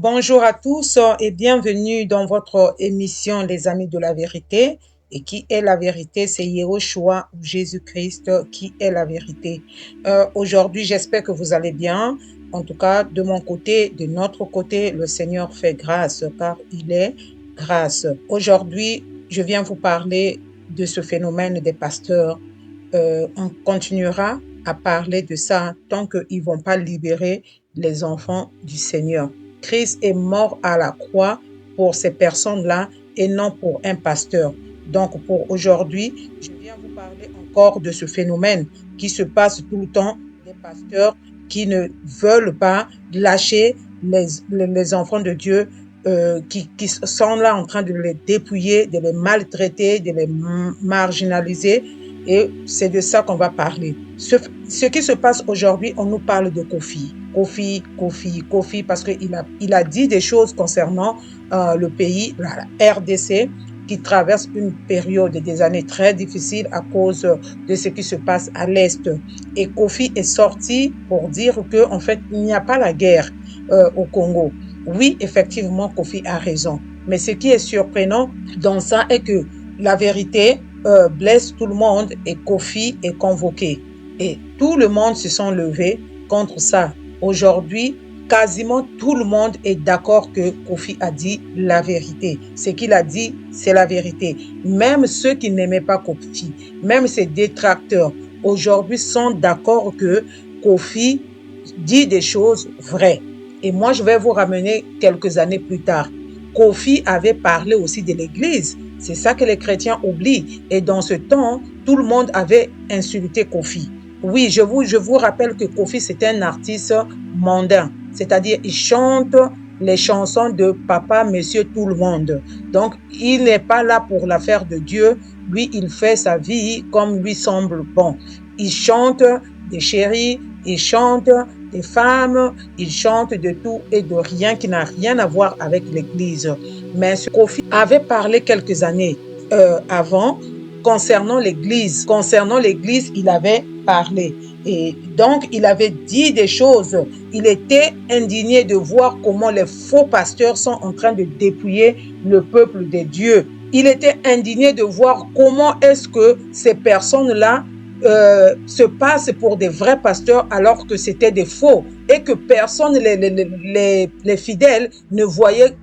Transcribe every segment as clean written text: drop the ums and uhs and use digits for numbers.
Bonjour à tous et bienvenue dans votre émission Les Amis de la Vérité. Et qui est la vérité? C'est Yehoshua ou Jésus-Christ qui est la vérité. Aujourd'hui, j'espère que vous allez bien. En tout cas, de mon côté, de notre côté, le Seigneur fait grâce car il est grâce. Aujourd'hui, je viens vous parler de ce phénomène des pasteurs. On continuera à parler de ça tant qu'ils ne vont pas libérer les enfants du Seigneur. Christ est mort à la croix pour ces personnes-là et non pour un pasteur. Donc pour aujourd'hui, je viens vous parler encore de ce phénomène qui se passe tout le temps, des pasteurs qui ne veulent pas lâcher les enfants de Dieu, qui sont là en train de les dépouiller, de les maltraiter, de les marginaliser. Et c'est de ça qu'on va parler. Ce qui se passe aujourd'hui, on nous parle de Kofi. Kofi, parce qu'il a dit des choses concernant le pays, la RDC, qui traverse une période des années très difficiles à cause de ce qui se passe à l'Est. Et Kofi est sorti pour dire qu'en fait, il n'y a pas la guerre au Congo. Oui, effectivement, Kofi a raison. Mais ce qui est surprenant dans ça est que la vérité blesse tout le monde et Kofi est convoqué. Et tout le monde se sont levés contre ça. Aujourd'hui, quasiment tout le monde est d'accord que Kofi a dit la vérité. Ce qu'il a dit, c'est la vérité. Même ceux qui n'aimaient pas Kofi, même ses détracteurs, aujourd'hui sont d'accord que Kofi dit des choses vraies. Et moi, je vais vous ramener quelques années plus tard. Kofi avait parlé aussi de l'Église. C'est ça que les chrétiens oublient. Et dans ce temps, tout le monde avait insulté Kofi. Oui, je vous rappelle que Kofi, c'est un artiste mondain. C'est-à-dire, il chante les chansons de papa, monsieur, tout le monde. Donc, il n'est pas là pour l'affaire de Dieu. Lui, il fait sa vie comme lui semble bon. Il chante des chéris, il chante des femmes, il chante de tout et de rien qui n'a rien à voir avec l'Église. Mais ce Kofi avait parlé quelques années avant concernant l'Église. Concernant l'Église, il avait parlé. Et donc, il avait dit des choses. Il était indigné de voir comment les faux pasteurs sont en train de dépouiller le peuple de Dieu. Il était indigné de voir comment est-ce que ces personnes-là se passent pour des vrais pasteurs alors que c'était des faux et que personne, les fidèles, ne voyaient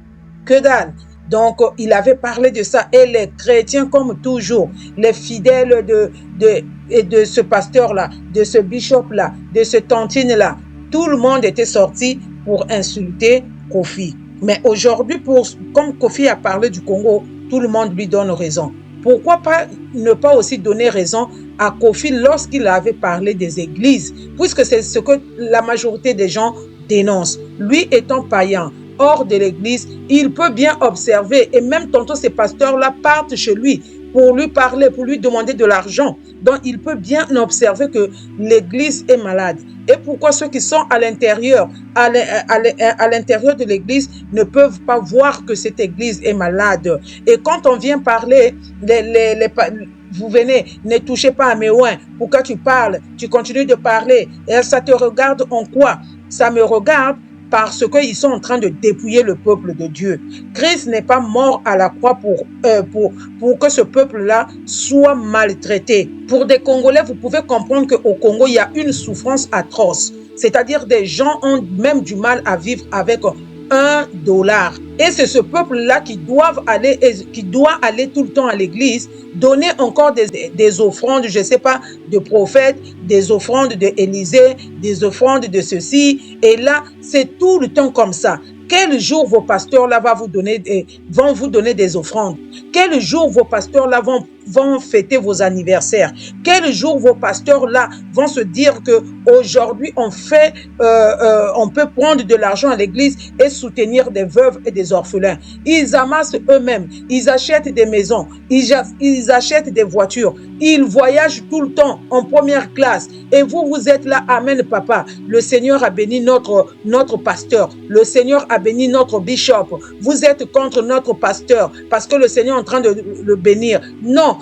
que dalle. Donc, il avait parlé de ça. Et les chrétiens, comme toujours, les fidèles de ce pasteur-là, de ce bishop-là, de ce tantine-là, tout le monde était sorti pour insulter Kofi. Mais aujourd'hui, comme Kofi a parlé du Congo, tout le monde lui donne raison. Pourquoi pas ne pas aussi donner raison à Kofi lorsqu'il avait parlé des églises, puisque c'est ce que la majorité des gens dénoncent. Lui étant païen, hors de l'église, il peut bien observer et même tantôt ces pasteurs-là partent chez lui pour lui parler, pour lui demander de l'argent. Donc, il peut bien observer que l'église est malade. Et pourquoi ceux qui sont à l'intérieur, à l'intérieur de l'église ne peuvent pas voir que cette église est malade. Et quand on vient parler, vous venez, ne touchez pas à mes oins. Pourquoi tu parles? Tu continues de parler. Et ça te regarde en quoi? Ça me regarde parce qu'ils sont en train de dépouiller le peuple de Dieu. Christ n'est pas mort à la croix pour que ce peuple-là soit maltraité. Pour des Congolais, vous pouvez comprendre qu'au Congo, il y a une souffrance atroce. C'est-à-dire des gens ont même du mal à vivre avec $1. Et c'est ce peuple-là qui doit aller tout le temps à l'église, donner encore des offrandes, je ne sais pas, de prophètes, des offrandes d'Élysée, des offrandes de ceci. Et là, c'est tout le temps comme ça. Quel jour vos pasteurs-là vont vous donner des offrandes? Quel jour vos pasteurs-là vont fêter vos anniversaires? Quel jour vos pasteurs-là vont se dire que aujourd'hui on peut prendre de l'argent à l'église et soutenir des veuves et des orphelins? Ils amassent eux-mêmes, ils achètent des maisons, ils achètent des voitures, ils voyagent tout le temps en première classe. Et vous êtes là, amen papa. Le Seigneur a béni notre pasteur. Le Seigneur a béni notre bishop. Vous êtes contre notre pasteur parce que le Seigneur est en train de le bénir. Non,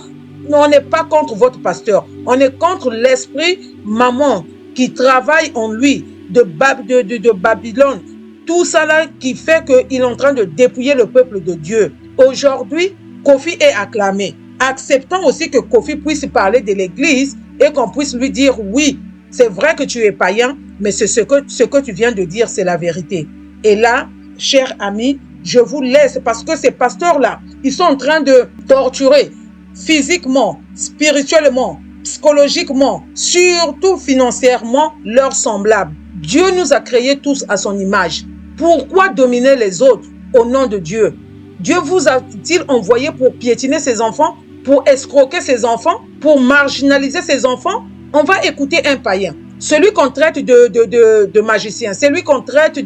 on n'est pas contre votre pasteur. On est contre l'esprit maman qui travaille en lui de Babylone Tout ça là qui fait qu'il est en train de dépouiller le peuple de Dieu. Aujourd'hui, Kofi est acclamé. Acceptons aussi que Kofi puisse parler de l'Église et qu'on puisse lui dire oui, c'est vrai que tu es païen, mais ce que tu viens de dire, c'est la vérité. Et là, chers amis, je vous laisse parce que ces pasteurs-là, ils sont en train de torturer physiquement, spirituellement, psychologiquement, surtout financièrement, leurs semblables. Dieu nous a créés tous à son image. Pourquoi dominer les autres au nom de Dieu? Dieu vous a-t-il envoyé pour piétiner ses enfants, pour escroquer ses enfants, pour marginaliser ses enfants? On va écouter un païen. Celui qu'on traite de magicien, celui qu'on traite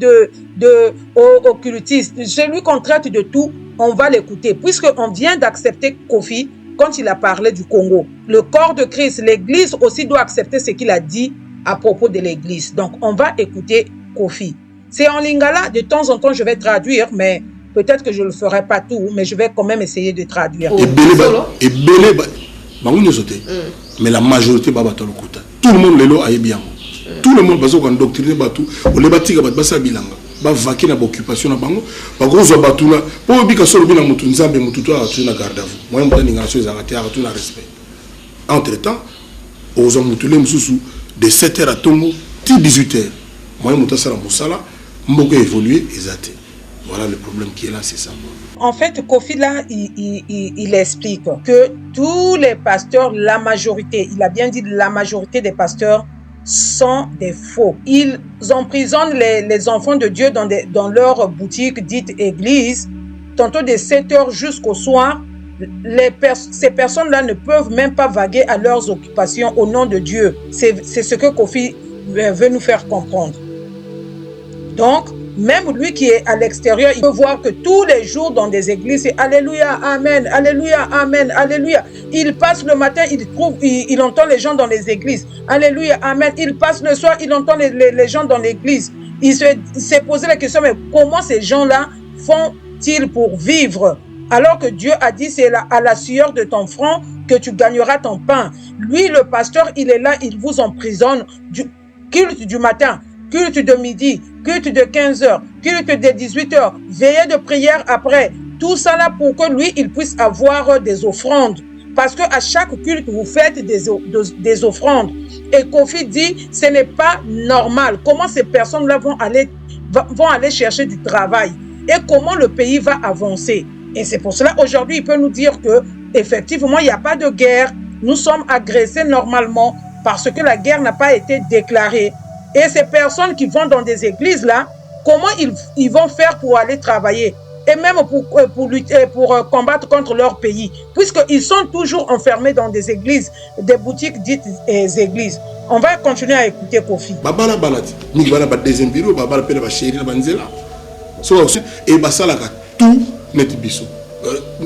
d'occultiste, celui qu'on traite de tout, on va l'écouter. Puisqu'on vient d'accepter Kofi quand il a parlé du Congo. Le corps de Christ, l'Église aussi doit accepter ce qu'il a dit à propos de l'Église. Donc, on va écouter Kofi. C'est en lingala, de temps en temps, je vais traduire, mais peut-être que je ne le ferai pas tout, mais je vais quand même essayer de traduire. Mais la majorité, tout le monde est bien. Tout le monde est endoctriné, on est bâti ba vaquer na occupation na bango ba grozo batula po bika solo bina mutu nzambe mutu to atuna garde à vous moi mutani ngation za raté atuna respect entre temps aux hommes mutule mususu de 7h à Tongo ti 18h moi mutu sala musala mboko évoluer ezate voilà le problème qui est là, c'est ça. En fait, Kofi là, il explique que tous les pasteurs, la majorité, il a bien dit la majorité des pasteurs sont des faux. Ils emprisonnent les enfants de Dieu dans leur boutique dite église, tantôt de 7h jusqu'au soir. Ces personnes-là ne peuvent même pas vaguer à leurs occupations au nom de Dieu. C'est ce que Kofi veut nous faire comprendre. Donc, même lui qui est à l'extérieur, il peut voir que tous les jours dans des églises, c'est Alléluia, Amen, Alléluia, Amen, Alléluia. Il passe le matin, il entend les gens dans les églises. Alléluia, Amen. Il passe le soir, il entend les gens dans l'église. Il s'est posé la question, mais comment ces gens-là font-ils pour vivre? Alors que Dieu a dit, c'est à la sueur de ton front que tu gagneras ton pain. Lui, le pasteur, il est là, il vous emprisonne du culte du matin, culte de midi, culte de 15h, culte de 18h, veillée de prière après. Tout ça là pour que lui, il puisse avoir des offrandes. Parce qu'à chaque culte, vous faites des offrandes. Et Kofi dit, ce n'est pas normal. Comment ces personnes-là vont aller chercher du travail? Et comment le pays va avancer? Et c'est pour cela, aujourd'hui, il peut nous dire que effectivement, il n'y a pas de guerre. Nous sommes agressés normalement parce que la guerre n'a pas été déclarée. Et ces personnes qui vont dans des églises là, comment ils vont faire pour aller travailler? Et même pour lutter, pour combattre contre leur pays, puisqu'ils sont toujours enfermés dans des églises, des boutiques dites églises. On va continuer à écouter Kofi. Babala balati, ni bala ba deuxième bureau, babala pele ba chéri na banzela. So aussi et basala ka tout net biso.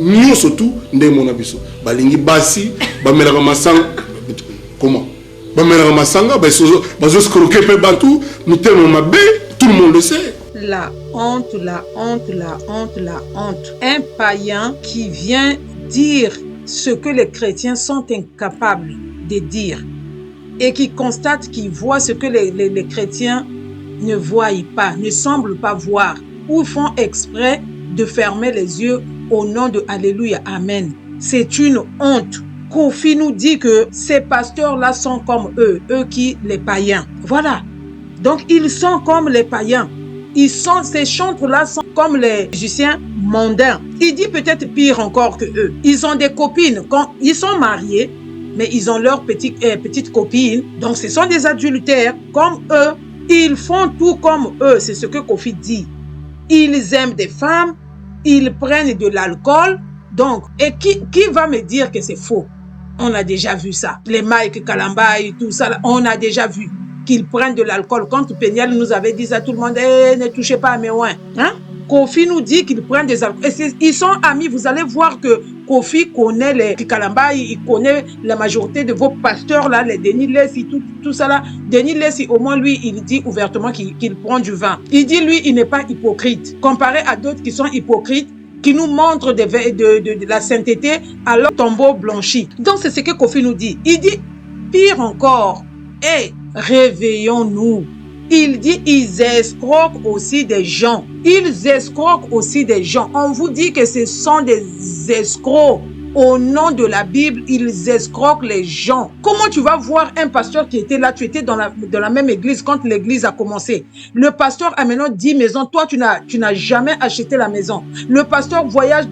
Nous surtout ndé mona biso. Balingi basi, ba melaka masang comment? Ba melaka masanga, ba so scroquer pe bantou, nous tellement mabé, tout le monde le sait. La honte, la honte, la honte, la honte. Un païen qui vient dire ce que les chrétiens sont incapables de dire et qui constate, qui voit ce que les chrétiens ne voient pas, ne semblent pas voir, ou font exprès de fermer les yeux au nom de Alléluia, Amen. C'est une honte. Kofi nous dit que ces pasteurs-là sont comme eux qui, les païens. Voilà. Donc, ils sont comme les païens. Ces chantres-là sont comme les musiciens mondains. Il dit peut-être pire encore que eux. Ils ont des copines. Quand ils sont mariés, mais ils ont leurs petites copines. Donc, ce sont des adultères comme eux. Ils font tout comme eux. C'est ce que Kofi dit. Ils aiment des femmes. Ils prennent de l'alcool. Donc, et qui va me dire que c'est faux? On a déjà vu ça. Les Mike Kalamba et tout ça, on a déjà vu qu'ils prennent de l'alcool. Quand Péniel nous avait dit ça, tout le monde, ne touchez pas à mes oins. Hein? Kofi nous dit qu'ils prennent des alcools. Ils sont amis. Vous allez voir que Kofi connaît les Kalamba, il connaît la majorité de vos pasteurs, là, les Denis Lessi, tout ça là. Denis Lessi, au moins, lui, il dit ouvertement qu'il prend du vin. Il dit, lui, il n'est pas hypocrite. Comparé à d'autres qui sont hypocrites, qui nous montrent de la sainteté à leur tombeau blanchi. Donc, c'est ce que Kofi nous dit. Il dit, pire encore, réveillons-nous. Il dit, ils escroquent aussi des gens. Ils escroquent aussi des gens. On vous dit que ce sont des escrocs. Au nom de la Bible, ils escroquent les gens. Comment tu vas voir un pasteur qui était là, tu étais dans la même église quand l'église a commencé. Le pasteur a maintenant 10 maisons, toi tu n'as jamais acheté la maison. Le pasteur voyage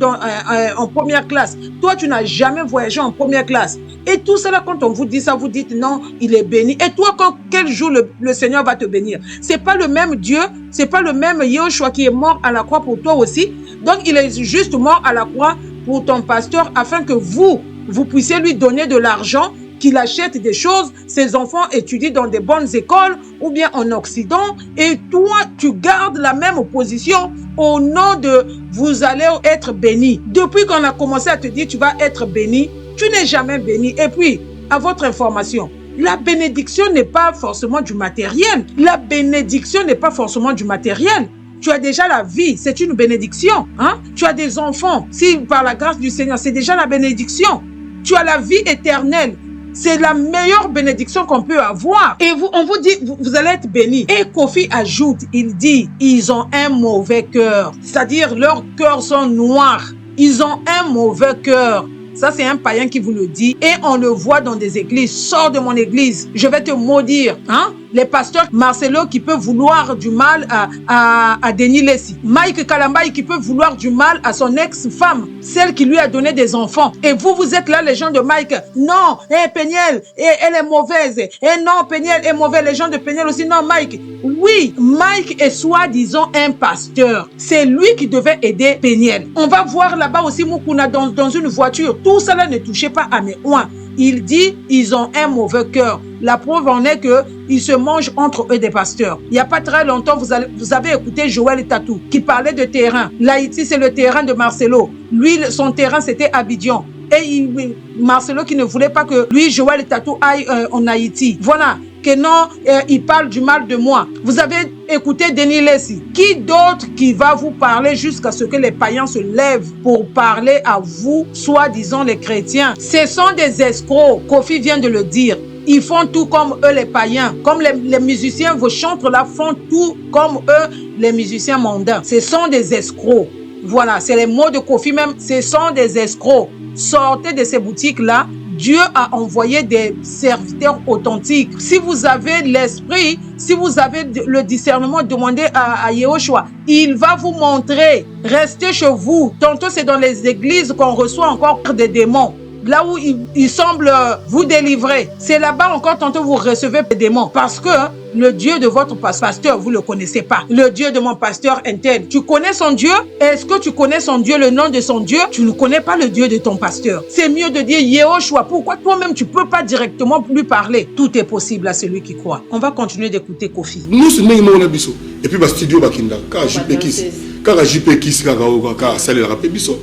en première classe, toi tu n'as jamais voyagé en première classe. Et tout cela, quand on vous dit ça, vous dites non, il est béni. Et toi, quel jour le Seigneur va te bénir? C'est pas le même Dieu, c'est pas le même Yehoshua qui est mort à la croix pour toi aussi. Donc il est juste mort à la croix pour ton pasteur afin que vous puissiez lui donner de l'argent, qu'il achète des choses, ses enfants étudient dans des bonnes écoles ou bien en Occident, et toi tu gardes la même position au nom de vous allez être béni. Depuis qu'on a commencé à te dire tu vas être béni, tu n'es jamais béni. Et puis, à votre information, la bénédiction n'est pas forcément du matériel. La bénédiction n'est pas forcément du matériel. Tu as déjà la vie, c'est une bénédiction. Hein? Tu as des enfants, si par la grâce du Seigneur, c'est déjà la bénédiction. Tu as la vie éternelle. C'est la meilleure bénédiction qu'on peut avoir. Et on vous dit, vous allez être bénis. Et Kofi ajoute, il dit, ils ont un mauvais cœur. C'est-à-dire, leurs cœurs sont noirs. Ils ont un mauvais cœur. Ça, c'est un païen qui vous le dit. Et on le voit dans des églises. Sors de mon église, je vais te maudire. Hein? Les pasteurs Marcelo qui peut vouloir du mal à Denis Lessi. Mike Kalambaï qui peut vouloir du mal à son ex-femme, celle qui lui a donné des enfants. Et vous êtes là, les gens de Mike. Non, Peniel, elle est mauvaise. Non, Peniel est mauvais. Les gens de Peniel aussi. Non, Mike. Oui, Mike est soi-disant un pasteur. C'est lui qui devait aider Peniel. On va voir là-bas aussi Mukuna dans une voiture. Tout cela ne touchait pas à mes oins. Il dit, ils ont un mauvais cœur. La preuve en est qu'ils se mangent entre eux des pasteurs. Il n'y a pas très longtemps, vous avez écouté Joël Tatou qui parlait de terrain. L'Haïti, c'est le terrain de Marcelo. Lui, son terrain, c'était Abidjan. Et Marcelo qui ne voulait pas que lui, Joël Tatou, aille en Haïti. Voilà. Que non, il parle du mal de moi. Vous avez écouté Denis Lessi. Qui d'autre qui va vous parler jusqu'à ce que les païens se lèvent pour parler à vous, soi-disant les chrétiens? Ce sont des escrocs. Kofi vient de le dire. Ils font tout comme eux les païens. Comme les musiciens, vos chantres là font tout comme eux les musiciens mondains. Ce sont des escrocs. Voilà, c'est les mots de Kofi même. Ce sont des escrocs. Sortez de ces boutiques-là. Dieu a envoyé des serviteurs authentiques. Si vous avez l'esprit, si vous avez le discernement, demandez à Yehoshua. Il va vous montrer. Restez chez vous. Tantôt, c'est dans les églises qu'on reçoit encore des démons. Là où il semble vous délivrer. C'est là-bas encore, tantôt vous recevez des démons. Parce que le Dieu de votre pasteur, vous ne le connaissez pas. Le Dieu de mon pasteur Intel, tu connais son Dieu? Est-ce que tu connais son Dieu, le nom de son Dieu? Tu ne connais pas le Dieu de ton pasteur. C'est mieux de dire Yehoshua. Pourquoi toi-même, tu ne peux pas directement lui parler? Tout est possible à celui qui croit. On va continuer d'écouter Kofi. Nous, c'est nous, biso. Et puis, studio Bakinda, quand JP Kiss, quand JP Kiss, quand Salé la biso.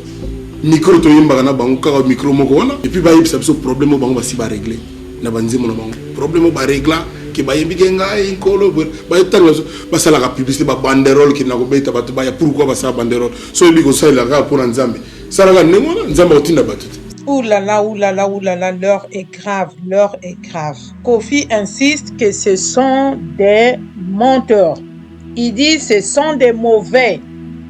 Micro to yimba na bango ka micro moko wana et puis ba yebisa biso problème bango ba si ba régler na banzimo na bango problème ba régla ke ba yebi kenga inkolo ba yetanga ba sala ka publicité ba banderole ki na ko beta ba ya pourquoi ba sa banderole so yebi ko sala ka pour nzambe sala ka nemo nzambe otinda batute. Ouh là là, ouh là là, ouh là là, l'heure est grave, l'heure est grave. Kofi insiste que ce sont des menteurs. Il dit ce sont des mauvais.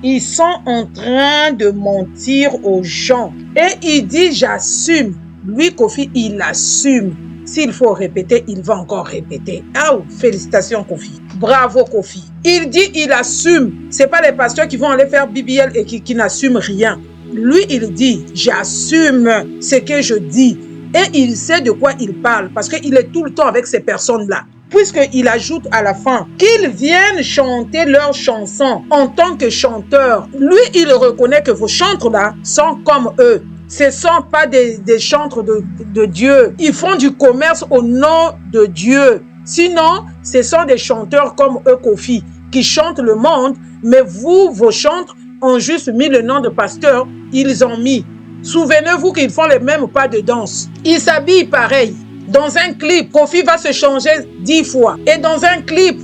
Ils sont en train de mentir aux gens. Et il dit, j'assume. Lui, Kofi, il assume. S'il faut répéter, il va encore répéter. Ah, félicitations, Kofi. Bravo, Kofi. Il dit, il assume. Ce n'est pas les pasteurs qui vont aller faire BBL et qui n'assument rien. Lui, il dit, j'assume ce que je dis. Et il sait de quoi il parle parce qu'il est tout le temps avec ces personnes-là. Puisqu'il ajoute à la fin qu'ils viennent chanter leurs chansons en tant que chanteurs. Lui, il reconnaît que vos chantres-là sont comme eux. Ce ne sont pas des chantres de Dieu. Ils font du commerce au nom de Dieu. Sinon, ce sont des chanteurs comme eux, Kofi, qui chantent le monde, mais vous, vos chantres, ont juste mis le nom de pasteur, ils ont mis. Souvenez-vous qu'ils font les mêmes pas de danse. Ils s'habillent pareil. Dans un clip, Kofi va se changer 10 fois. Et dans un clip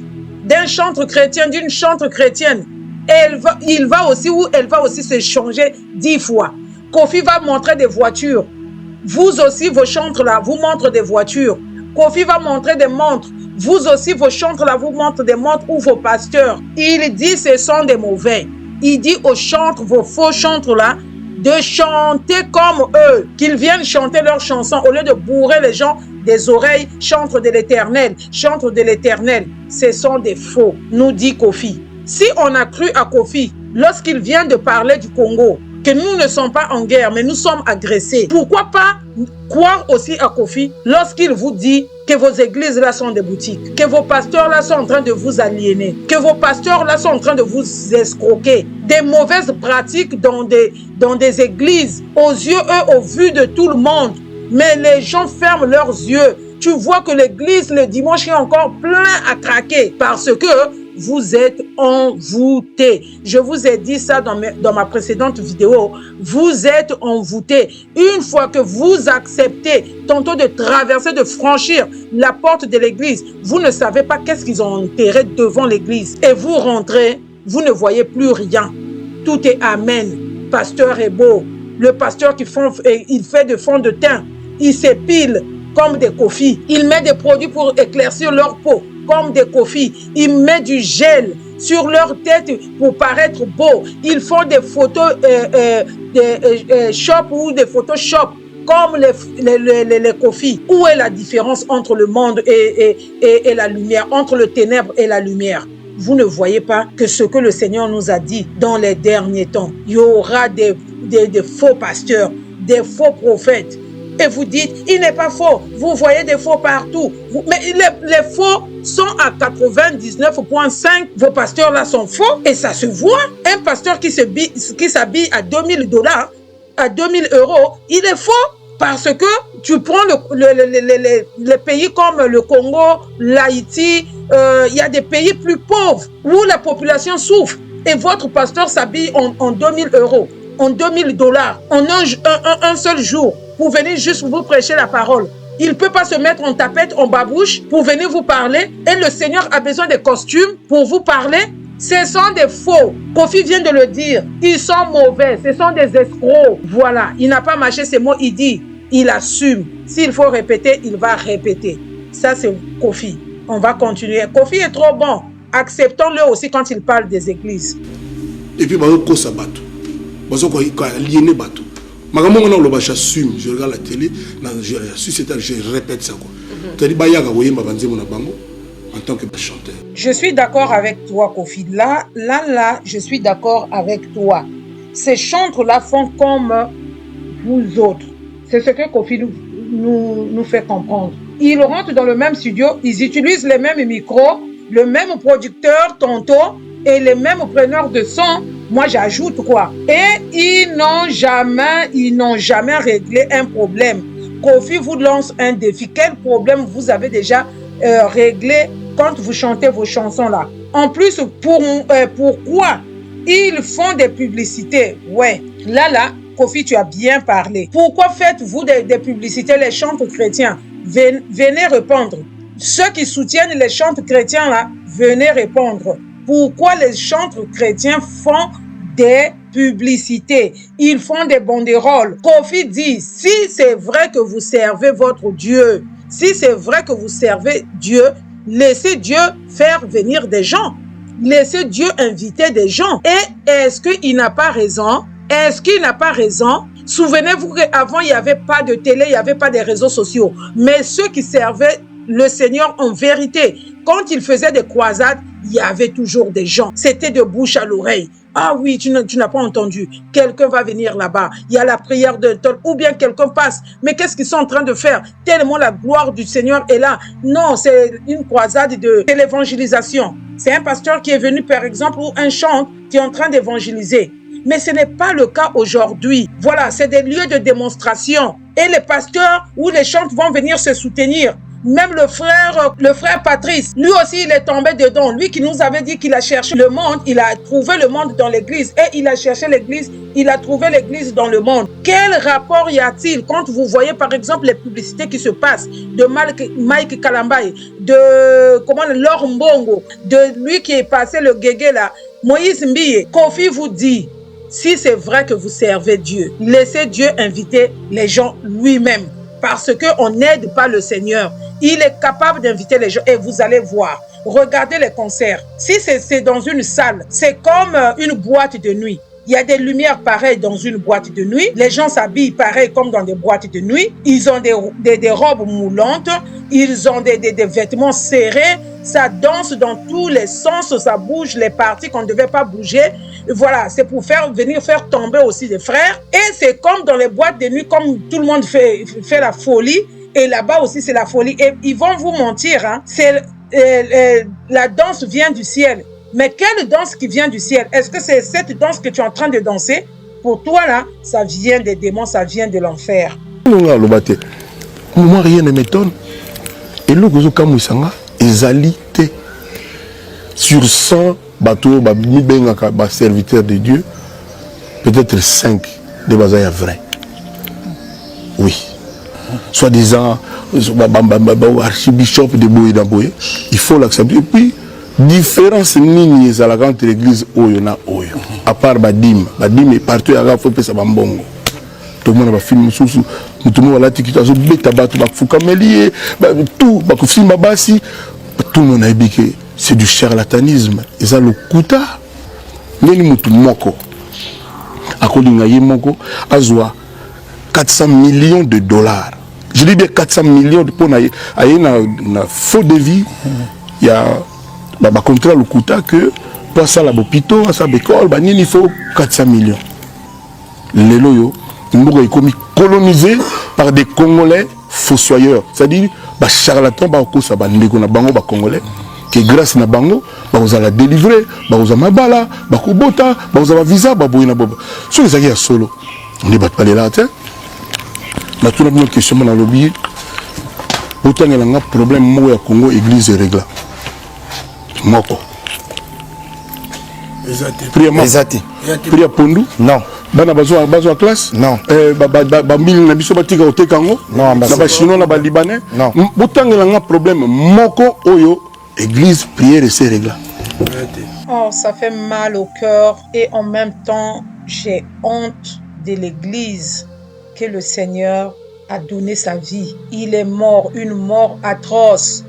d'un chantre chrétien, d'une chantre chrétienne, elle va aussi se changer 10 fois. Kofi va montrer des voitures. Vous aussi, vos chantres là, vous montrent des voitures. Kofi va montrer des montres. Vous aussi, vos chantres là vous montrent des montres ou vos pasteurs. Il dit ce sont des mauvais. Il dit aux chantres, vos faux chantres là, de chanter comme eux, qu'ils viennent chanter leurs chansons au lieu de bourrer les gens des oreilles, chantres de l'Éternel, chantres de l'Éternel. Ce sont des faux, nous dit Kofi. Si on a cru à Kofi, lorsqu'il vient de parler du Congo, que nous ne sommes pas en guerre, mais nous sommes agressés, pourquoi pas croire aussi à Kofi lorsqu'il vous dit que vos églises là sont des boutiques, que vos pasteurs là sont en train de vous aliéner, que vos pasteurs là sont en train de vous escroquer, des mauvaises pratiques dans des églises, aux yeux, eux, au vu de tout le monde. Mais les gens ferment leurs yeux. Tu vois que l'église le dimanche est encore plein à craquer parce que vous êtes envoûtés. Je vous ai dit ça dans ma précédente vidéo. Vous êtes envoûtés. Une fois que vous acceptez tantôt de traverser, de franchir la porte de l'église, vous ne savez pas qu'est-ce qu'ils ont enterré devant l'église. Et vous rentrez, vous ne voyez plus rien. Tout est amen. Pasteur est beau. Le pasteur il fait de fond de teint. Il s'épile comme des Kofi. Il met des produits pour éclaircir leur peau comme des Kofi. Il met du gel sur leur tête pour paraître beau. Ils font des photos shop ou des Photoshop comme les Kofi. Où est la différence entre le monde et la lumière, entre le ténèbre et la lumière? Vous ne voyez pas que ce que le Seigneur nous a dit dans les derniers temps, il y aura des faux pasteurs, des faux prophètes. Et vous dites, il n'est pas faux. Vous voyez des faux partout. Mais les faux sont à 99,5. Vos pasteurs là sont faux et ça se voit. Un pasteur qui s'habille à $2000, à 2000 €, il est faux. Parce que tu prends les pays comme le Congo, l'Haïti, il y a des pays plus pauvres où la population souffre. Et votre pasteur s'habille en 2000 €, en $2000, en un seul jour, pour venir juste vous prêcher la parole. Il ne peut pas se mettre en tapette, en babouche, pour venir vous parler. Et le Seigneur a besoin de costumes pour vous parler. Ce sont des faux. Kofi vient de le dire. Ils sont mauvais. Ce sont des escrocs. Voilà. Il n'a pas mâché ses mots. Il dit, il assume. S'il faut répéter, il va répéter. Ça, c'est Kofi. On va continuer. Kofi est trop bon. Acceptons-le aussi quand il parle des églises. Et puis, j'assume, je regarde la télé, je répète ça. En tant que chanteur. Je suis d'accord avec toi, Kofi. Là, je suis d'accord avec toi. Ces chantres-là font comme vous autres. C'est ce que Kofi nous fait comprendre. Ils rentrent dans le même studio, ils utilisent les mêmes micros, le même producteur tantôt et les mêmes preneurs de son. Moi, j'ajoute quoi? Et ils n'ont jamais réglé un problème. Kofi vous lance un défi. Quel problème vous avez déjà réglé quand vous chantez vos chansons là? En plus, pourquoi ils font des publicités? Ouais, là, Kofi, tu as bien parlé. Pourquoi faites-vous des publicités, les chantres chrétiens? Venez répondre. Ceux qui soutiennent les chantres chrétiens là, venez répondre. Pourquoi les chantres chrétiens font des publicités? Ils font des banderoles. Kofi dit, si c'est vrai que vous servez votre Dieu, si c'est vrai que vous servez Dieu, laissez Dieu faire venir des gens. Laissez Dieu inviter des gens. Et est-ce qu'il n'a pas raison? Est-ce qu'il n'a pas raison? Souvenez-vous qu'avant, il n'y avait pas de télé, il n'y avait pas de réseaux sociaux. Mais ceux qui servaient le Seigneur en vérité, quand il faisait des croisades, il y avait toujours des gens. C'était de bouche à l'oreille. Ah oui, tu n'as pas entendu. Quelqu'un va venir là-bas. Il y a la prière de Tol, ou bien quelqu'un passe. Mais qu'est-ce qu'ils sont en train de faire? Tellement la gloire du Seigneur est là. Non, c'est une croisade de l'évangélisation. C'est un pasteur qui est venu, par exemple, ou un chant qui est en train d'évangéliser. Mais ce n'est pas le cas aujourd'hui. Voilà, c'est des lieux de démonstration. Et les pasteurs ou les chantres vont venir se soutenir. Même le frère Patrice, lui aussi, il est tombé dedans. Lui qui nous avait dit qu'il a cherché le monde, il a trouvé le monde dans l'église. Et il a cherché l'église, il a trouvé l'église dans le monde. Quel rapport y a-t-il quand vous voyez, par exemple, les publicités qui se passent de Mike Kalambaye, de Laure Mbongo, de lui qui est passé le guégué là, Moïse Mbiye. Kofi vous dit, si c'est vrai que vous servez Dieu, laissez Dieu inviter les gens lui-même. parce qu'on n'aide pas le Seigneur. Il est capable d'inviter les gens et vous allez voir. Regardez les concerts. Si c'est dans une salle, c'est comme une boîte de nuit. Il y a des lumières pareilles dans une boîte de nuit. Les gens s'habillent pareil comme dans des boîtes de nuit. Ils ont des robes moulantes. Ils ont des vêtements serrés. Ça danse dans tous les sens. Ça bouge les parties qu'on ne devait pas bouger. Voilà, c'est pour venir faire tomber aussi les frères. Et c'est comme dans les boîtes de nuit, comme tout le monde fait la folie. Et là-bas aussi, c'est la folie. Et ils vont vous mentir. Hein. La danse vient du ciel. Mais quelle danse qui vient du ciel? Est-ce que c'est cette danse que tu es en train de danser? Pour toi, là, ça vient des démons, ça vient de l'enfer. Moi, rien ne m'étonne. Et là, sur 100 bateaux, serviteurs de Dieu, peut-être 5 de bazaya vrai. Oui. Soi-disant, archibishop de Boye d'Amboye, il faut l'accepter. Et puis, différence nini à la grande église oyo na oyo. À part Badim est partout à la fois ça bambongo. Tout le monde va filmer sous tout le monde va la tikita zo beta batu bafuka melié tout bakufim babasi tout le monde a dit que c'est du charlatanisme et ça le kuta nini mutu moko akolinga ye moko azwa 400 millions de dollars. Je dis bien 400 millions de pour na faux devis. Il y a contrat le coûta que pour ça l'hôpital, ça l'école, il faut 400 millions. Les loyaux, ils sont colonisés par des Congolais fossoyeurs. C'est-à-dire, les charlatans, les Congolais, qui grâce à Bango, vous allez délivrer, vous allez mabala, vous allez visa, vous allez sur les aguets solo. On ne débat pas les là, mais tout le monde question dans le lobby. Autant il y a un problème, moi, Congo, église et règle. Moko. Priya Pondu? Non. Bana bazo classe? Non. Bambil na biso batika otekango? Non. Na ba chinois na ba libanais? Non. Botangela nga problème moko oyo église prière et ses règles. Oh, ça fait mal au cœur et en même temps, j'ai honte de l'église que le Seigneur a donné sa vie. Il est mort, une mort atroce,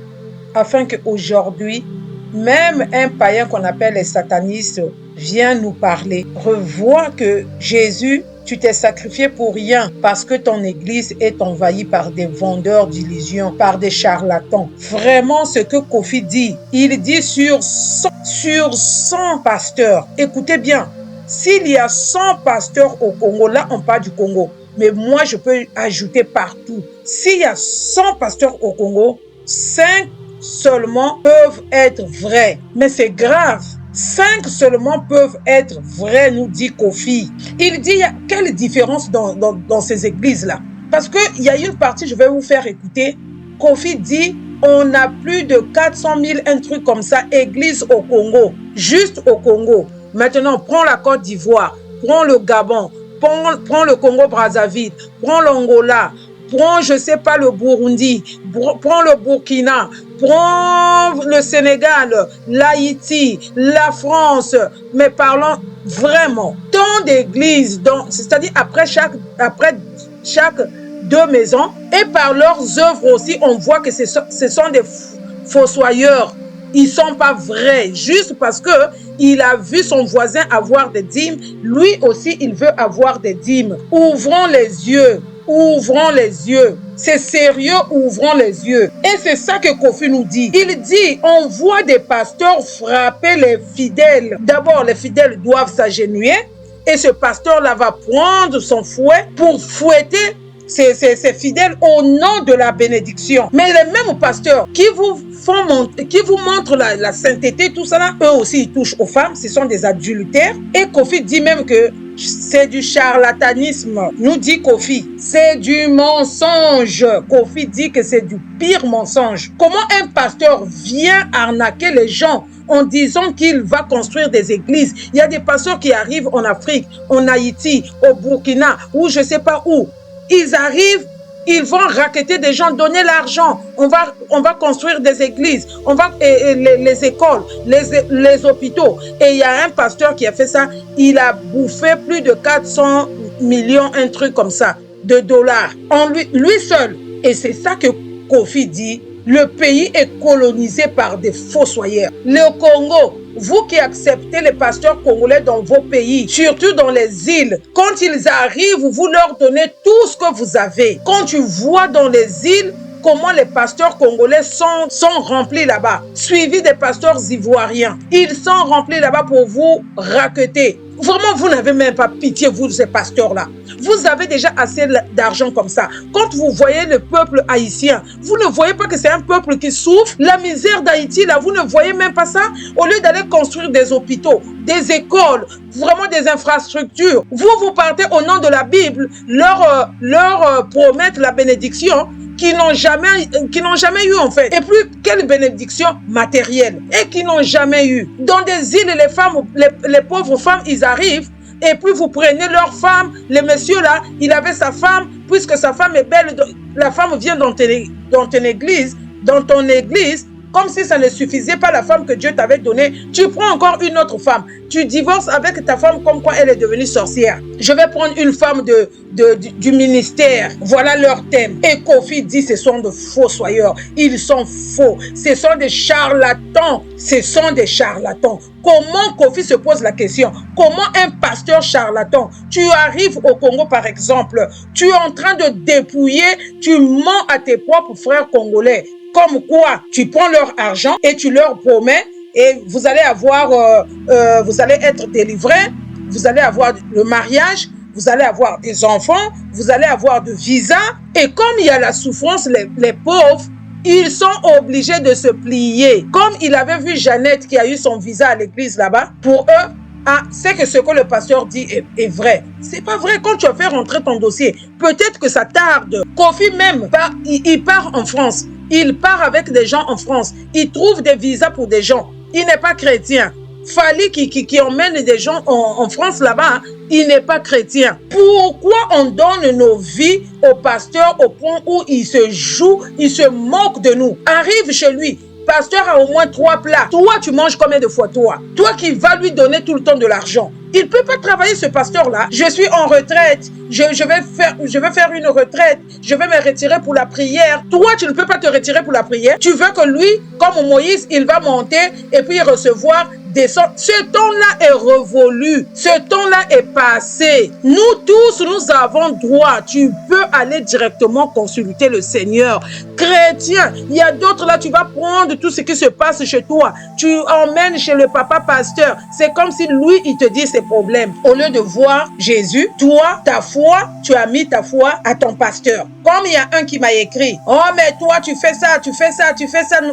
afin qu'aujourd'hui, même un païen qu'on appelle les satanistes vient nous parler. Revois que Jésus, tu t'es sacrifié pour rien parce que ton église est envahie par des vendeurs d'illusions, par des charlatans. Vraiment, ce que Kofi dit, il dit sur 100 pasteurs. Écoutez bien, s'il y a 100 pasteurs au Congo, là on parle du Congo, mais moi je peux ajouter partout. S'il y a 100 pasteurs au Congo, 5 seulement peuvent être vrais. Mais c'est grave. 5 seulement peuvent être vrais, nous dit Kofi. Il dit, quelle différence dans ces églises-là? Parce qu'il y a une partie, je vais vous faire écouter. Kofi dit, on a plus de 400 000, un truc comme ça, églises au Congo. Juste au Congo. Maintenant, prends la Côte d'Ivoire, prends le Gabon, prends le Congo-Brazzaville, prends l'Angola, prends, je ne sais pas, le Burundi, prends le Burkina, prends le Sénégal, l'Haïti, la France, mais parlons vraiment. Tant d'églises, c'est-à-dire après chaque 2 maisons, et par leurs œuvres aussi, on voit que ce sont des fossoyeurs. Ils ne sont pas vrais, juste parce qu'il a vu son voisin avoir des dîmes, lui aussi il veut avoir des dîmes. Ouvrons les yeux. Ouvrons les yeux. C'est sérieux, ouvrons les yeux. Et c'est ça que Kofi nous dit. Il dit, on voit des pasteurs frapper les fidèles. D'abord, les fidèles doivent s'agenouiller et ce pasteur-là va prendre son fouet pour fouetter ces fidèles au nom de la bénédiction. Mais les mêmes pasteurs qui vous montrent la sainteté, tout ça là, eux aussi ils touchent aux femmes, ce sont des adultères. Et Kofi dit même que c'est du charlatanisme, nous dit Kofi. C'est du mensonge. Kofi dit que c'est du pire mensonge. Comment un pasteur vient arnaquer les gens en disant qu'il va construire des églises? Il y a des pasteurs qui arrivent en Afrique, en Haïti, au Burkina, ou je ne sais pas où. Ils arrivent, ils vont racketter des gens, donner l'argent. On va construire des églises, les écoles, les hôpitaux. Et il y a un pasteur qui a fait ça. Il a bouffé plus de 400 millions, un truc comme ça, de dollars. Lui seul, Et c'est ça que Kofi dit. Le pays est colonisé par des fossoyeurs. Le Congo, vous qui acceptez les pasteurs congolais dans vos pays, surtout dans les îles, quand ils arrivent, vous leur donnez tout ce que vous avez. Quand tu vois dans les îles comment les pasteurs congolais sont remplis là-bas, suivis des pasteurs ivoiriens, ils sont remplis là-bas pour vous racketter. Vraiment, vous n'avez même pas pitié, vous, ces pasteurs-là. Vous avez déjà assez d'argent comme ça. Quand vous voyez le peuple haïtien, vous ne voyez pas que c'est un peuple qui souffre. La misère d'Haïti, là, vous ne voyez même pas ça. Au lieu d'aller construire des hôpitaux, des écoles, vraiment des infrastructures, vous partez au nom de la Bible, leur promettre la bénédiction qui n'ont jamais eu en fait. Et puis, quelle bénédiction matérielle et qui n'ont jamais eu. Dans des îles, les femmes, les pauvres femmes, ils arrivent et puis vous prenez leur femme. Le monsieur là, il avait sa femme, puisque sa femme est belle, la femme vient dans ton église, comme si ça ne suffisait pas la femme que Dieu t'avait donnée. Tu prends encore une autre femme. Tu divorces avec ta femme comme quoi elle est devenue sorcière. Je vais prendre une femme du ministère. Voilà leur thème. Et Kofi dit ce sont de fossoyeurs. Ils sont faux. Ce sont des charlatans. Ce sont des charlatans. Comment Kofi se pose la question? Comment un pasteur charlatan? Tu arrives au Congo par exemple. Tu es en train de dépouiller. Tu mens à tes propres frères congolais. Comme quoi, tu prends leur argent et tu leur promets et vous allez être délivrés, vous allez avoir le mariage, vous allez avoir des enfants, vous allez avoir de visa. Et comme il y a la souffrance, les pauvres, ils sont obligés de se plier. Comme il avait vu Jeannette qui a eu son visa à l'église là-bas, pour eux, c'est que ce que le pasteur dit est vrai. C'est pas vrai. Quand tu as fait rentrer ton dossier, peut-être que ça tarde. Kofi même, il part en France. Il part avec des gens en France. Il trouve des visas pour des gens. Il n'est pas chrétien. Fali qui emmène des gens en France là-bas, il n'est pas chrétien. Pourquoi on donne nos vies au pasteur au point où il se joue, il se moque de nous? Arrive chez lui. Pasteur a au moins 3 plats. Toi, tu manges combien de fois toi? Toi qui vas lui donner tout le temps de l'argent. Il ne peut pas travailler ce pasteur-là. Je suis en retraite. Je vais faire une retraite. Je vais me retirer pour la prière. Toi, tu ne peux pas te retirer pour la prière. Tu veux que lui, comme Moïse, il va monter et puis recevoir descendre. Ce temps-là est révolu. Ce temps-là est passé. Nous tous, nous avons droit. Tu peux aller directement consulter le Seigneur. Chrétien, il y a d'autres là, tu vas prendre tout ce qui se passe chez toi. Tu emmènes chez le papa pasteur. C'est comme si lui, il te dit ses problèmes. Au lieu de voir Jésus, toi, ta foi, tu as mis ta foi à ton pasteur. Comme il y a un qui m'a écrit, oh mais toi, tu fais ça,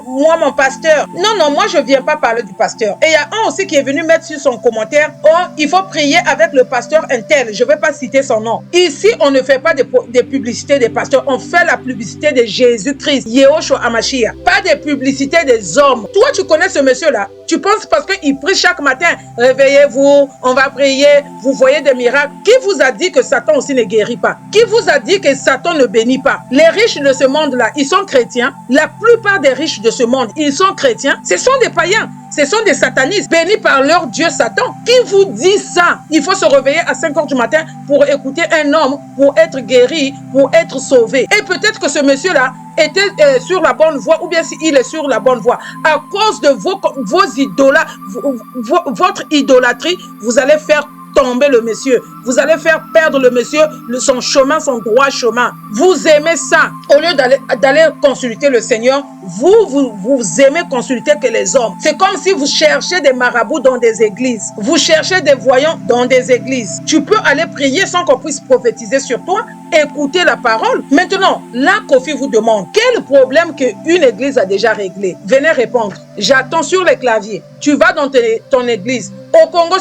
moi mon pasteur. Non, moi je ne viens pas parler du pasteur. Et il y a un aussi qui est venu mettre sur son commentaire, oh, il faut prier avec le pasteur Intel. Je ne vais pas citer son nom. Ici, on ne fait pas de publicité des pasteurs. On fait la publicité de Jésus-Christ, Yehoshua Hamashiach. Pas de publicité des hommes. Toi, tu connais ce monsieur-là. Tu penses parce qu'il prie chaque matin, réveillez-vous, on va prier, vous voyez des miracles. Qui vous a dit que Satan aussi ne guérit pas? Qui vous a dit que Satan ne bénit pas? Les riches de ce monde-là, ils sont chrétiens. La plupart des riches de ce monde, ils sont chrétiens. Ce sont des païens. Ce sont des satanistes bénis par leur Dieu Satan. Qui vous dit ça? Il faut se réveiller à 5 heures du matin pour écouter un homme, pour être guéri, pour être sauvé. Et peut-être que ce monsieur-là était sur la bonne voie, ou bien s'il est sur la bonne voie. À cause de vos idolâtres, votre idolâtrie, vous allez faire tomber le monsieur. Vous allez faire perdre le monsieur son chemin, son droit chemin. Vous aimez ça. Au lieu d'aller consulter le Seigneur, vous aimez consulter que les hommes. C'est comme si vous cherchez des marabouts dans des églises. Vous cherchez des voyants dans des églises. Tu peux aller prier sans qu'on puisse prophétiser sur toi. Écoutez la parole. Maintenant, là, Kofi vous demande quel problème qu'une église a déjà réglé. Venez répondre. J'attends sur les claviers. Tu vas dans ton église. Au Congo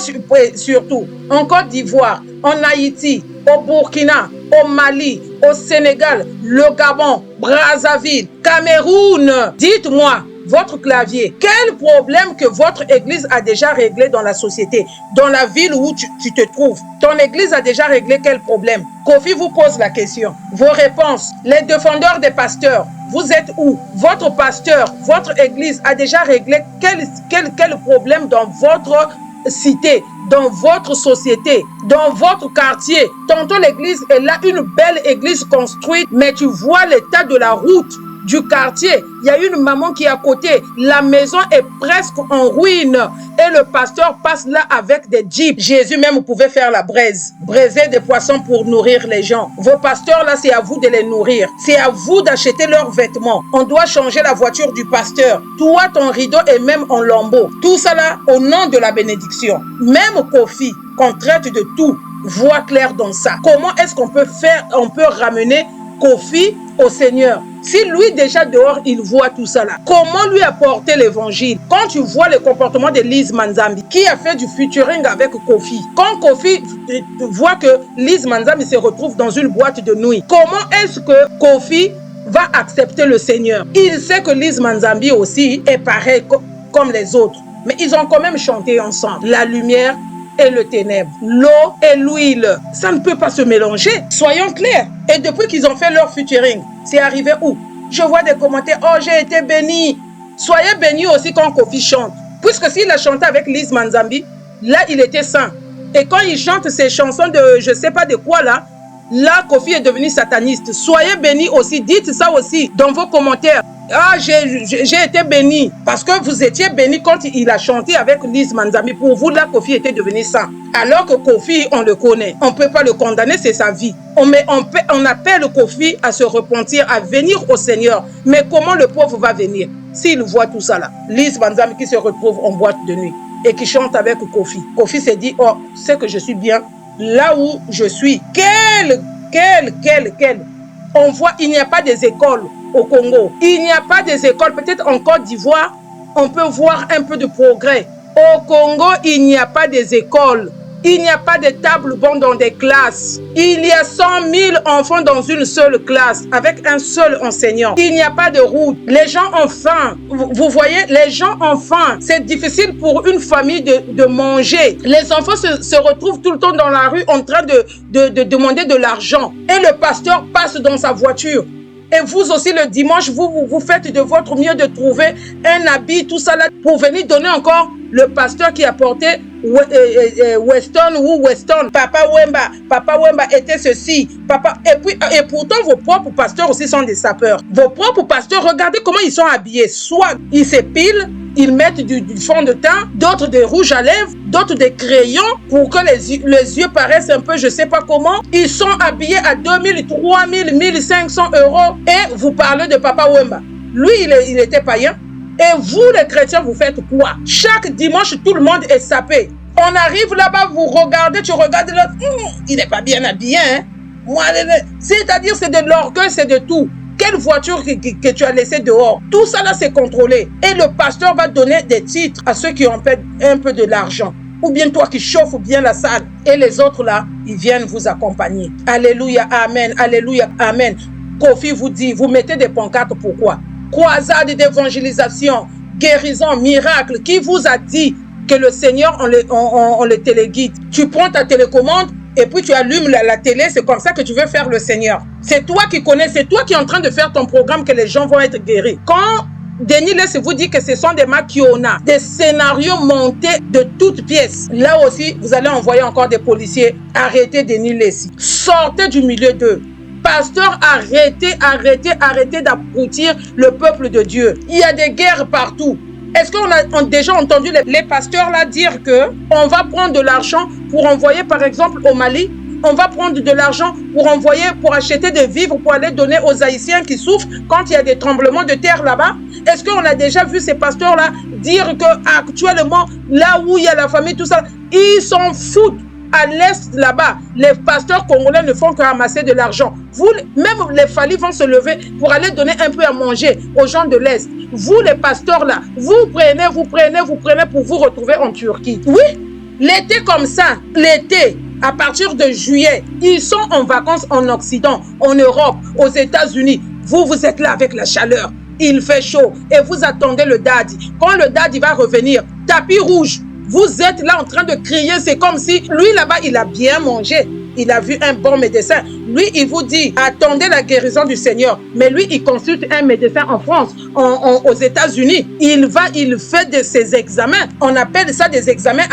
surtout, en Côte d'Ivoire, en Haïti, au Burkina, au Mali, au Sénégal, le Gabon, Brazzaville, Cameroun. Dites-moi, votre clavier, quel problème que votre église a déjà réglé dans la société, dans la ville où tu te trouves? Ton église a déjà réglé quel problème? Kofi vous pose la question. Vos réponses, les défendeurs des pasteurs, vous êtes où? Votre pasteur, votre église a déjà réglé quel problème dans votre cité, dans votre société, dans votre quartier. Tantôt l'église est là, une belle église construite, mais tu vois l'état de la route du quartier. Il y a une maman qui est à côté. La maison est presque en ruine. Et le pasteur passe là avec des jeeps. Jésus même pouvait faire la braise. Braiser des poissons pour nourrir les gens. Vos pasteurs là, c'est à vous de les nourrir. C'est à vous d'acheter leurs vêtements. On doit changer la voiture du pasteur. Toi, ton rideau est même en lambeaux. Tout ça là, au nom de la bénédiction. Même Kofi, qu'on traite de tout, voit clair dans ça. Comment est-ce qu'on peut faire, on peut ramener Kofi au Seigneur? Si lui déjà dehors, il voit tout ça là, comment lui apporter l'évangile? Quand tu vois le comportement de Lise Manzambi, qui a fait du featuring avec Kofi, quand Kofi voit que Lise Manzambi se retrouve dans une boîte de nuit, comment est-ce que Kofi va accepter le Seigneur? Il sait que Lise Manzambi aussi est pareil comme les autres, mais ils ont quand même chanté ensemble. La lumière et le ténèbre, l'eau et l'huile, ça ne peut pas se mélanger. Soyons clairs. Et depuis qu'ils ont fait leur featuring, c'est arrivé où? Je vois des commentaires, oh j'ai été béni. Soyez bénis aussi quand Kofi chante. Puisque s'il a chanté avec Lise Manzambi, là il était saint. Et quand il chante ses chansons de je sais pas de quoi là, Kofi est devenu sataniste. Soyez bénis aussi, dites ça aussi dans vos commentaires. Ah, j'ai été béni. Parce que vous étiez béni quand il a chanté avec Lise Manzambi. Pour vous, là, Kofi était devenu saint. Alors que Kofi, on le connaît. On ne peut pas le condamner, c'est sa vie. On appelle Kofi à se repentir, à venir au Seigneur. Mais comment le pauvre va venir s'il voit tout ça là? Lise Manzambi qui se retrouve en boîte de nuit et qui chante avec Kofi. Kofi s'est dit, oh, c'est que je suis bien là où je suis. On voit, il n'y a pas des écoles au Congo. Il n'y a pas des écoles. Peut-être en Côte d'Ivoire, on peut voir un peu de progrès. Au Congo, il n'y a pas des écoles. Il n'y a pas de tables bancs dans des classes. Il y a 100 000 enfants dans une seule classe avec un seul enseignant. Il n'y a pas de route. Les gens ont faim. Vous voyez, les gens ont faim. C'est difficile pour une famille de manger. Les enfants se retrouvent tout le temps dans la rue en train de demander de l'argent. Et le pasteur passe dans sa voiture. Et vous aussi, le dimanche, vous faites de votre mieux de trouver un habit, tout ça là, pour venir donner encore le pasteur qui a porté Weston ou Weston. Papa Wemba était ceci. Et pourtant, vos propres pasteurs aussi sont des sapeurs. Vos propres pasteurs, regardez comment ils sont habillés. Soit ils s'épilent, ils mettent du fond de teint, d'autres des rouges à lèvres, d'autres des crayons pour que les yeux paraissent un peu, je sais pas comment. Ils sont habillés à 2000, 3000, 1500 euros. Et vous parlez de Papa Wemba. Lui, il était païen. Et vous, les chrétiens, vous faites quoi? Chaque dimanche, tout le monde est sapé. On arrive là-bas, vous regardez, tu regardes l'autre. Il n'est pas bien habillé, hein? C'est-à-dire, c'est de l'orgueil, c'est de tout. Quelle voiture que tu as laissée dehors? Tout ça là, c'est contrôlé. Et le pasteur va donner des titres à ceux qui ont un peu de l'argent. Ou bien toi qui chauffes bien la salle. Et les autres là, ils viennent vous accompagner. Alléluia, amen, alléluia, amen. Kofi vous dit, vous mettez des pancartes, pourquoi? Croisade d'évangélisation, guérison, miracle. Qui vous a dit que le Seigneur, on le téléguide? Tu prends ta télécommande et puis tu allumes la télé, c'est comme ça que tu veux faire le Seigneur. C'est toi qui connais, c'est toi qui es en train de faire ton programme que les gens vont être guéris. Quand Denis Lessi vous dit que ce sont des maquiona, des scénarios montés de toutes pièces, là aussi, vous allez envoyer encore des policiers. Arrêtez Denis Lessi. Sortez du milieu d'eux. Pasteur, arrêtez d'abrutir le peuple de Dieu. Il y a des guerres partout. Est-ce qu'on a déjà entendu les pasteurs là dire que on va prendre de l'argent pour envoyer par exemple au Mali? On va prendre de l'argent pour envoyer, pour acheter des vivres, pour aller donner aux Haïtiens qui souffrent quand il y a des tremblements de terre là-bas? Est-ce qu'on a déjà vu ces pasteurs-là dire que actuellement, là où il y a la famille, tout ça, ils s'en foutent? À l'est, là-bas, les pasteurs congolais ne font que ramasser de l'argent. Même les Fali vont se lever pour aller donner un peu à manger aux gens de l'est. Vous, les pasteurs là, vous prenez pour vous retrouver en Turquie. Oui, l'été comme ça, l'été, à partir de juillet, ils sont en vacances en Occident, en Europe, aux États-Unis. Vous êtes là avec la chaleur. Il fait chaud et vous attendez le daddy. Quand le daddy va revenir, tapis rouge. Vous êtes là en train de crier, c'est comme si lui là-bas, il a bien mangé. il a vu un bon médecin. Lui, il vous dit, attendez la guérison du Seigneur. Mais lui, il consulte un médecin en France, aux États-Unis. Il va, il fait de ses examens. On appelle ça des examens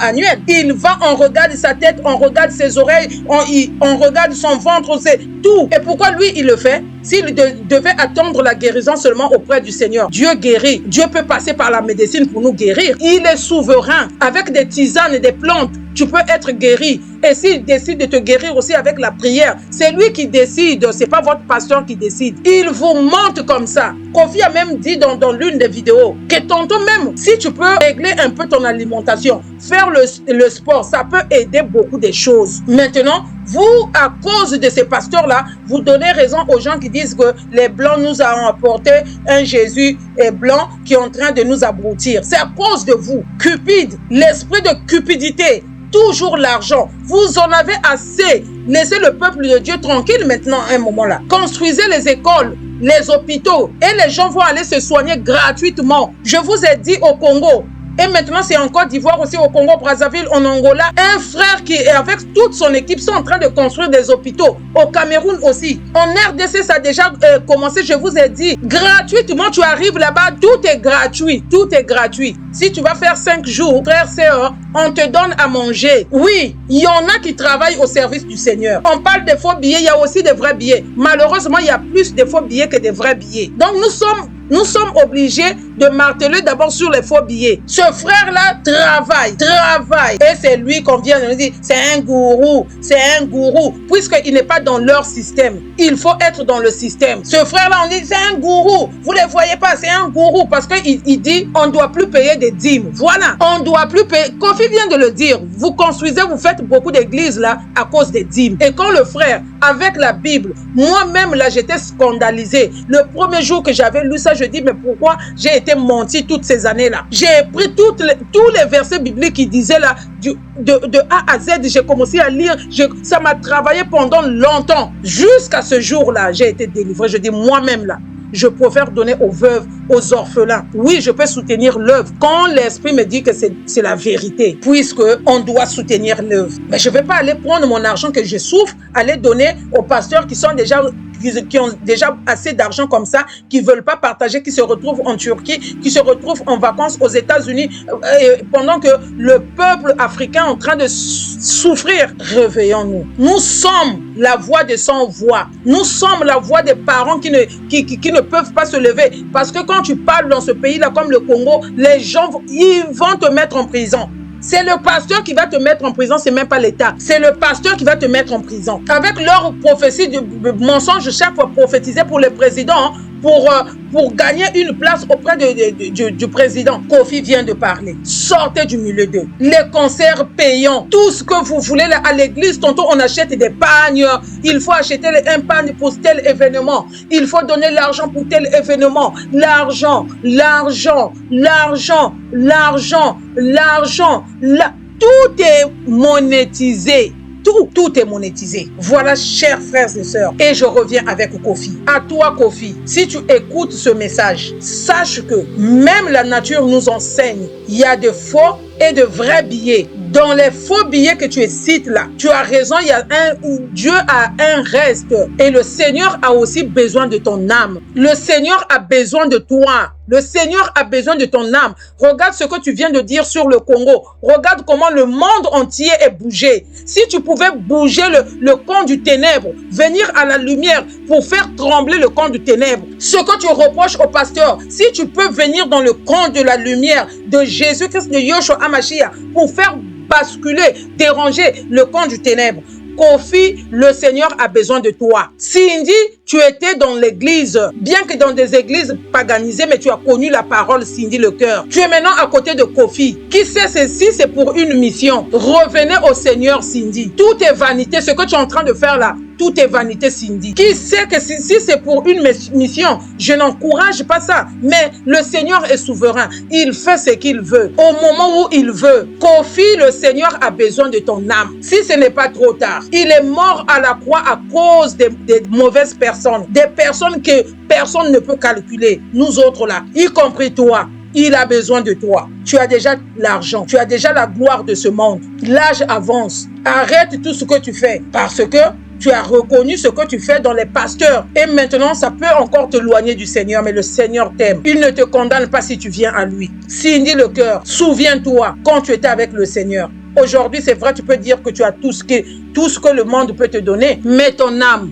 annuels. Il va, on regarde sa tête, on regarde ses oreilles, on regarde son ventre, c'est tout. Et pourquoi lui, il le fait? S'il devait attendre la guérison seulement auprès du Seigneur, Dieu guérit. Dieu peut passer par la médecine pour nous guérir. Il est souverain. Avec des tisanes et des plantes, tu peux être guéri. Et s'il décide de te guérir aussi avec la prière, c'est lui qui décide, c'est pas votre pasteur qui décide. Il vous montre comme ça. Kofi a même dit dans l'une des vidéos que tantôt même, si tu peux régler un peu ton alimentation, faire le sport, ça peut aider beaucoup de choses. Maintenant, vous, à cause de ces pasteurs-là, vous donnez raison aux gens qui disent que les Blancs nous ont apporté un Jésus blanc qui est en train de nous abrutir. C'est à cause de vous. Cupide, l'esprit de cupidité, toujours l'argent. Vous en avez assez. Laissez le peuple de Dieu tranquille maintenant à un moment-là. Construisez les écoles, les hôpitaux et les gens vont aller se soigner gratuitement. Je vous ai dit au Congo, et maintenant, c'est en Côte d'Ivoire aussi, au Congo-Brazzaville, en Angola. Un frère qui est avec toute son équipe sont en train de construire des hôpitaux. Au Cameroun aussi. En RDC, ça a déjà commencé, je vous ai dit. Gratuitement, tu arrives là-bas, tout est gratuit. Tout est gratuit. Si tu vas faire 5 jours, frère, sœur, on te donne à manger. Oui, il y en a qui travaillent au service du Seigneur. On parle des faux billets, il y a aussi des vrais billets. Malheureusement, il y a plus de faux billets que de vrais billets. Donc, nous sommes obligés de marteler d'abord sur les faux billets. Ce frère-là travaille. Et c'est lui qu'on vient de nous dire, c'est un gourou, puisqu'il n'est pas dans leur système. Il faut être dans le système. Ce frère-là, on dit, c'est un gourou. Vous ne le voyez pas, c'est un gourou, parce qu'il dit, on ne doit plus payer des dîmes. Voilà, on ne doit plus payer. Kofi vient de le dire, vous construisez, vous faites beaucoup d'églises là, à cause des dîmes. Et quand le frère, avec la Bible, moi-même là, j'étais scandalisé. Le premier jour que j'avais lu ça, je dis, mais pourquoi j'ai été menti toutes ces années-là? J'ai pris tous les versets bibliques qui disaient là, de A à Z, j'ai commencé à lire, ça m'a travaillé pendant longtemps. Jusqu'à ce jour-là, j'ai été délivré. Je dis moi-même là, je préfère donner aux veuves, aux orphelins. Oui, je peux soutenir l'œuvre quand l'esprit me dit que c'est la vérité, puisque on doit soutenir l'œuvre. Mais je ne vais pas aller prendre mon argent que je souffre, aller donner aux pasteurs qui ont déjà assez d'argent comme ça, qui ne veulent pas partager, qui se retrouvent en Turquie, qui se retrouvent en vacances aux États-Unis, pendant que le peuple africain est en train de souffrir. Réveillons-nous. Nous sommes la voix des sans-voix. Nous sommes la voix des parents qui ne peuvent pas se lever. Parce que quand tu parles dans ce pays-là, comme le Congo, les gens, ils vont te mettre en prison. C'est le pasteur qui va te mettre en prison, c'est même pas l'État. C'est le pasteur qui va te mettre en prison. Avec leur prophétie de mensonge chaque fois prophétisé pour le président, pour gagner une place auprès du président. Kofi vient de parler. Sortez du milieu d'eux. Les concerts payants, tout ce que vous voulez à l'église, tantôt on achète des pagnes. Il faut acheter un pagne pour tel événement. Il faut donner l'argent pour tel événement. L'argent. Tout est monétisé. Tout est monétisé. Voilà, chers frères et sœurs. Et je reviens avec Kofi. À toi, Kofi, si tu écoutes ce message, sache que même la nature nous enseigne. Il y a de faux et de vrais billets. Dans les faux billets que tu cites là, tu as raison, Dieu a un reste. Et le Seigneur a aussi besoin de ton âme. Le Seigneur a besoin de toi. Le Seigneur a besoin de ton âme. Regarde ce que tu viens de dire sur le Congo. Regarde comment le monde entier est bougé. Si tu pouvais bouger le camp du ténèbre, venir à la lumière pour faire trembler le camp du ténèbre, ce que tu reproches au pasteur, si tu peux venir dans le camp de la lumière de Jésus-Christ, de Yoshua HaMashiach, pour faire basculer, déranger le camp du ténèbre, Kofi, le Seigneur a besoin de toi. Cindy, tu étais dans l'église, bien que dans des églises paganisées, mais tu as connu la parole, Cindy le cœur. Tu es maintenant à côté de Kofi. Qui sait, ceci, c'est pour une mission. Revenez au Seigneur, Cindy. Tout est vanité. Ce que tu es en train de faire là, tout est vanité, Cindy. Qui sait que si c'est pour une mission, je n'encourage pas ça. Mais le Seigneur est souverain. Il fait ce qu'il veut, au moment où il veut. Kofi, le Seigneur a besoin de ton âme. Si ce n'est pas trop tard. Il est mort à la croix à cause des mauvaises personnes. Des personnes que personne ne peut calculer. Nous autres là, y compris toi. il a besoin de toi. Tu as déjà l'argent, tu as déjà la gloire de ce monde. L'âge avance. Arrête tout ce que tu fais parce que tu as reconnu ce que tu fais dans les pasteurs. Et maintenant, ça peut encore t'éloigner du Seigneur, mais le Seigneur t'aime. Il ne te condamne pas si tu viens à lui. Cindy le cœur, souviens-toi quand tu étais avec le Seigneur. Aujourd'hui, c'est vrai, tu peux dire que tu as tout ce que le monde peut te donner, mais ton âme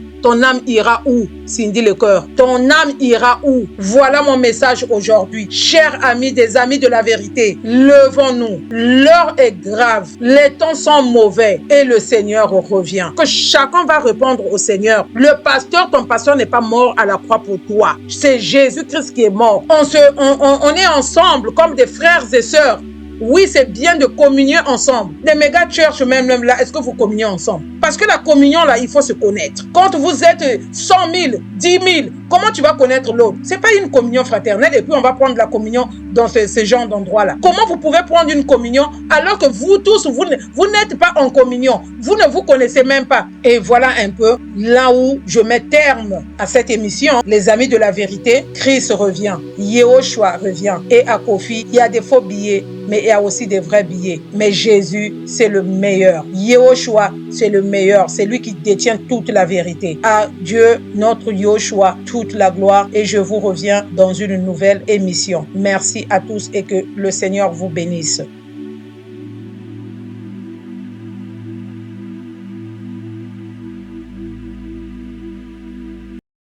ira où? Cindy le cœur, ton âme ira où? Voilà mon message aujourd'hui. Chers amis, des amis de la vérité, levons-nous. L'heure est grave, les temps sont mauvais et le Seigneur revient. Que chacun va répondre au Seigneur. Le pasteur, ton pasteur n'est pas mort à la croix pour toi. C'est Jésus-Christ qui est mort. On est ensemble comme des frères et sœurs. Oui, c'est bien de communier ensemble. Les méga church même là, est-ce que vous communiez ensemble? Parce que la communion là, il faut se connaître. Quand vous êtes 100 000, 10 000, comment tu vas connaître l'autre? C'est pas une communion fraternelle et puis on va prendre la communion dans ce genre d'endroit là. Comment vous pouvez prendre une communion alors que vous tous, vous n'êtes pas en communion? Vous ne vous connaissez même pas. Et voilà un peu là où je mets terme à cette émission. Les amis de la vérité, Christ revient. Yehoshua revient. Et à Kofi, il y a des faux billets, mais il y a aussi des vrais billets. Mais Jésus, c'est le meilleur. Yehoshua, c'est le meilleur. C'est lui qui détient toute la vérité. À Dieu, notre Yehoshua, toute la gloire. Et je vous reviens dans une nouvelle émission. Merci à tous et que le Seigneur vous bénisse.